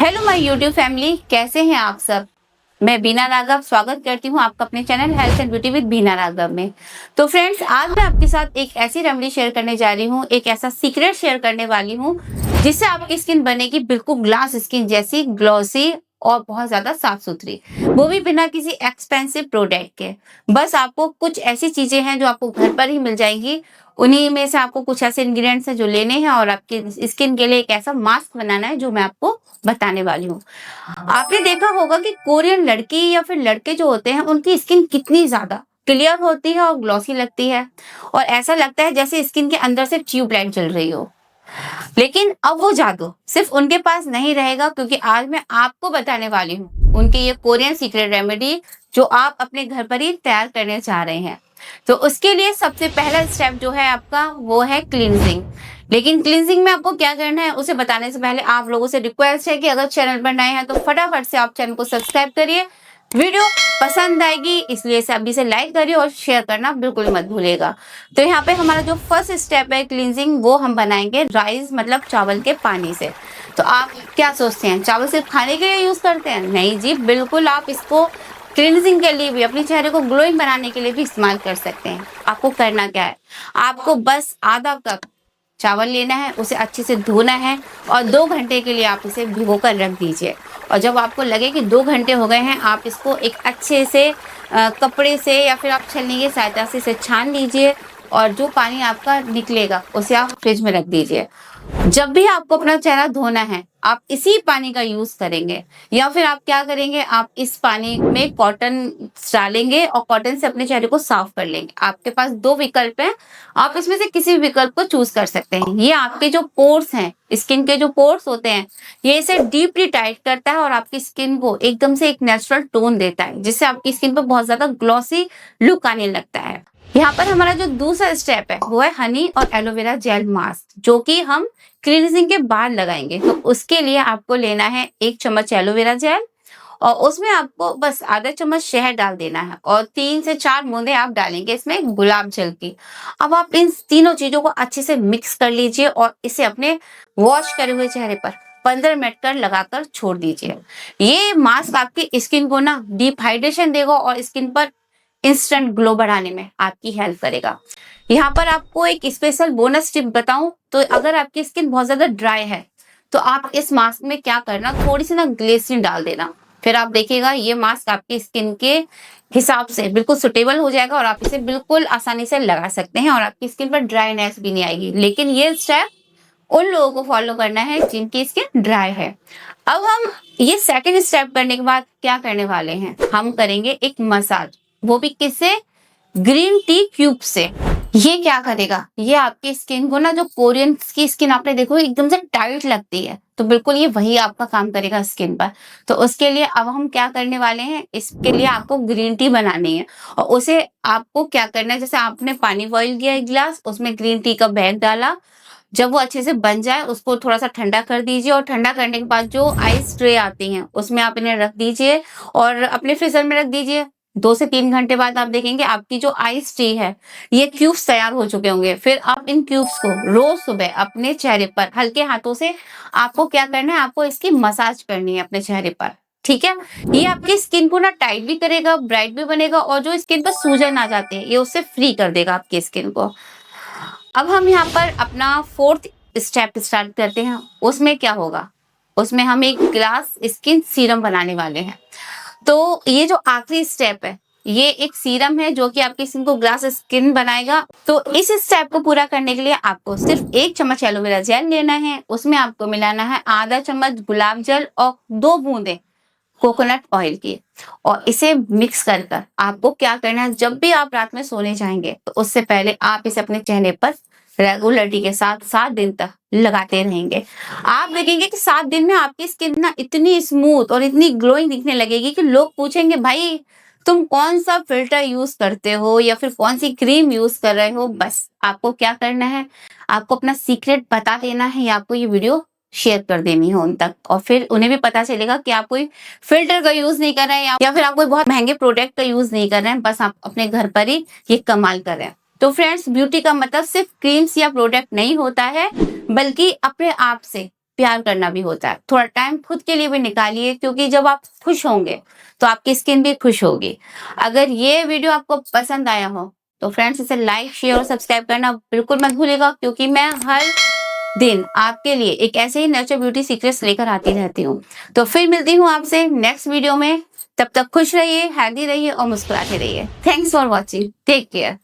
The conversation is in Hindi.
हेलो माय यूट्यूब फैमिली, कैसे हैं आप सब। मैं बीना राघव स्वागत करती हूं आपका अपने channel health and beauty with Beena Raghav में। तो फ्रेंड्स, आज मैं आपके साथ एक ऐसी रेमेडी शेयर करने जा रही हूं, एक ऐसा सीक्रेट शेयर करने वाली हूं जिससे आपकी स्किन बनेगी बिल्कुल ग्लास स्किन जैसी, ग्लॉसी और बहुत ज्यादा साफ सुथरी, वो भी बिना किसी एक्सपेंसिव प्रोडक्ट के। बस आपको कुछ ऐसी चीजें हैं जो आपको घर पर ही मिल जाएंगी। उन्हीं में से आपको कुछ ऐसे इंग्रेडिएंट्स हैं जो लेने हैं और आपकी स्किन के लिए एक ऐसा मास्क बनाना है जो मैं आपको बताने वाली हूँ। आपने देखा होगा कि कोरियन लड़की या फिर लड़के जो होते हैं उनकी स्किन कितनी ज्यादा क्लियर होती है और ग्लॉसी लगती है, और ऐसा लगता है जैसे स्किन के अंदर से ट्यूबलाइट जल रही हो। लेकिन अब वो जादू सिर्फ उनके पास नहीं रहेगा, क्योंकि आज मैं आपको बताने वाली हूँ उनकी ये कोरियन सीक्रेट रेमेडी जो आप अपने घर पर ही तैयार करने जा रहे हैं। तो उसके लिए सबसे पहला स्टेप जो है आपका वो है क्लींजिंग। लेकिन क्लींजिंग में आपको क्या करना है उसे बताने से पहले आप लोगों से रिक्वेस्ट है कि अगर चैनल पर नए हैं तो फटाफट से आप चैनल को सब्सक्राइब करिए। वीडियो पसंद आएगी इसलिए इसे अभी से लाइक करिए और शेयर करना बिल्कुल मत भूलिएगा। तो यहाँ पे हमारा जो फर्स्ट स्टेप है क्लींजिंग, वो हम बनाएंगे राइस मतलब चावल के पानी से। तो आप क्या सोचते हैं चावल सिर्फ खाने के लिए यूज करते हैं? नहीं जी, बिल्कुल आप इसको क्लींजिंग के लिए भी, अपने चेहरे को ग्लोइंग बनाने के लिए भी इस्तेमाल कर सकते हैं। आपको करना क्या है, आपको बस आधा कप चावल लेना है, उसे अच्छे से धोना है और 2 घंटे के लिए आप इसे भिगो कर रख दीजिए। और जब आपको लगे कि 2 घंटे हो गए हैं, आप इसको एक अच्छे से कपड़े से या फिर आप छलनी की सहायता से इसे छान लीजिए और जो पानी आपका निकलेगा उसे आप फ्रिज में रख दीजिए। जब भी आपको अपना चेहरा धोना है आप इसी पानी का यूज करेंगे, या फिर आप क्या करेंगे, आप इस पानी में कॉटन डालेंगे और कॉटन से अपने चेहरे को साफ कर लेंगे। आपके पास 2 विकल्प हैं, आप इसमें से किसी भी विकल्प को चूज कर सकते हैं। ये आपके जो पोर्स हैं, स्किन के जो पोर्स होते हैं, ये इसे डीपली टाइट करता है और आपकी स्किन को एकदम से एक नेचुरल टोन देता है, जिससे आपकी स्किन पर बहुत ज्यादा ग्लॉसी लुक आने लगता है। यहाँ पर हमारा जो दूसरा स्टेप है वो है हनी और एलोवेरा जेल मास्क, जो कि हम क्लींजिंग के बाद लगाएंगे। तो उसके लिए आपको लेना है 1 चम्मच एलोवेरा जेल और उसमें आपको बस आधा चम्मच शहद डाल देना है और 3 से 4 बूंदे आप डालेंगे इसमें गुलाब जल की। अब आप इन तीनों चीजों को अच्छे से मिक्स कर लीजिए और इसे अपने वॉश करे हुए चेहरे पर 15 मिनट कर लगाकर छोड़ दीजिए। ये मास्क आपकी स्किन को ना डीप हाइड्रेशन देगा और स्किन पर इंस्टेंट ग्लो बढ़ाने में आपकी हेल्प करेगा। यहाँ पर आपको एक स्पेशल बोनस टिप बताऊं तो अगर आपकी स्किन बहुत ज्यादा ड्राई है तो आप इस मास्क में क्या करना, थोड़ी सी ना ग्लिसरीन डाल देना। फिर आप देखिएगा ये मास्क आपकी स्किन के हिसाब से बिल्कुल सुटेबल हो जाएगा और आप इसे बिल्कुल आसानी से लगा सकते हैं और आपकी स्किन पर ड्राईनेस भी नहीं आएगी। लेकिन ये स्टेप उन लोगों को फॉलो करना है जिनकी स्किन ड्राई है। अब हम ये सेकंड स्टेप करने के बाद क्या करने वाले हैं, हम करेंगे एक मसाज, वो भी किससे, ग्रीन टी क्यूब से। ये क्या करेगा, ये आपकी स्किन को ना, जो कोरियन की स्किन आपने देखो एकदम से टाइट लगती है, तो बिल्कुल ये वही आपका काम करेगा स्किन पर। तो उसके लिए अब हम क्या करने वाले हैं, इसके लिए आपको ग्रीन टी बनानी है और उसे आपको क्या करना है, जैसे आपने पानी बॉईल किया 1 गिलास, उसमें ग्रीन टी का बैग डाला। जब वो अच्छे से बन जाए उसको थोड़ा सा ठंडा कर दीजिए और ठंडा करने के बाद जो आइस ट्रे आती हैं उसमें आप इन्हें रख दीजिए और अपने फ्रीजर में रख दीजिए। 2 से 3 घंटे बाद आप देखेंगे आपकी जो आइस टी है, ये क्यूब्स तैयार हो चुके होंगे। फिर आप इन क्यूब्स को रोज सुबह अपने चेहरे पर हल्के हाथों से आपको क्या करना है, आपको इसकी मसाज करनी है अपने चेहरे पर। ठीक है, ये आपकी स्किन को ना टाइट भी करेगा, ब्राइट भी बनेगा और जो स्किन पर सूजन आ जाते हैं ये उससे फ्री कर देगा आपकी स्किन को। अब हम यहाँ पर अपना 4th स्टेप स्टार्ट करते हैं। उसमें क्या होगा, उसमें हम एक ग्लास स्किन सीरम बनाने वाले हैं। तो ये जो आखिरी स्टेप है ये एक सीरम है जो कि आपकी स्किन को ग्लास स्किन बनाएगा। तो इस स्टेप को पूरा करने के लिए आपको सिर्फ 1 चम्मच एलोवेरा जेल लेना है, उसमें आपको मिलाना है आधा चम्मच गुलाब जल और 2 बूंदे कोकोनट ऑयल की, और इसे मिक्स कर कर आपको क्या करना है, जब भी आप रात में सोने जाएंगे तो उससे पहले आप इसे अपने चेहरे पर रेगुलरिटी के साथ 7 दिन तक लगाते रहेंगे। आप देखेंगे कि 7 दिन में आपकी स्किन ना इतनी स्मूथ और इतनी ग्लोइंग दिखने लगेगी कि लोग पूछेंगे भाई तुम कौन सा फिल्टर यूज करते हो या फिर कौन सी क्रीम यूज कर रहे हो। बस आपको क्या करना है, आपको अपना सीक्रेट बता देना है या आपको ये वीडियो शेयर कर देनी है उन तक, और फिर उन्हें भी पता चलेगा कि आप कोई फिल्टर का यूज नहीं कर रहे हैं या फिर आप कोई बहुत महंगे प्रोडक्ट का यूज नहीं कर रहे हैं, बस आप अपने घर पर ही ये कमाल कर रहे हैं। तो फ्रेंड्स, ब्यूटी का मतलब सिर्फ क्रीम्स या प्रोडक्ट नहीं होता है, बल्कि अपने आप से प्यार करना भी होता है। थोड़ा टाइम खुद के लिए भी निकालिए, क्योंकि जब आप खुश होंगे तो आपकी स्किन भी खुश होगी। अगर ये वीडियो आपको पसंद आया हो तो फ्रेंड्स इसे लाइक, शेयर और सब्सक्राइब करना बिल्कुल मत भूलिएगा, क्योंकि मैं हर दिन आपके लिए एक ऐसे ही नेचुरल ब्यूटी सीक्रेट्स लेकर आती रहती हूँ। तो फिर मिलती हूँ आपसे नेक्स्ट वीडियो में। तब तक खुश रहिए, हेल्दी रहिए और मुस्कुराते रहिए। Thanks for watching. Take care.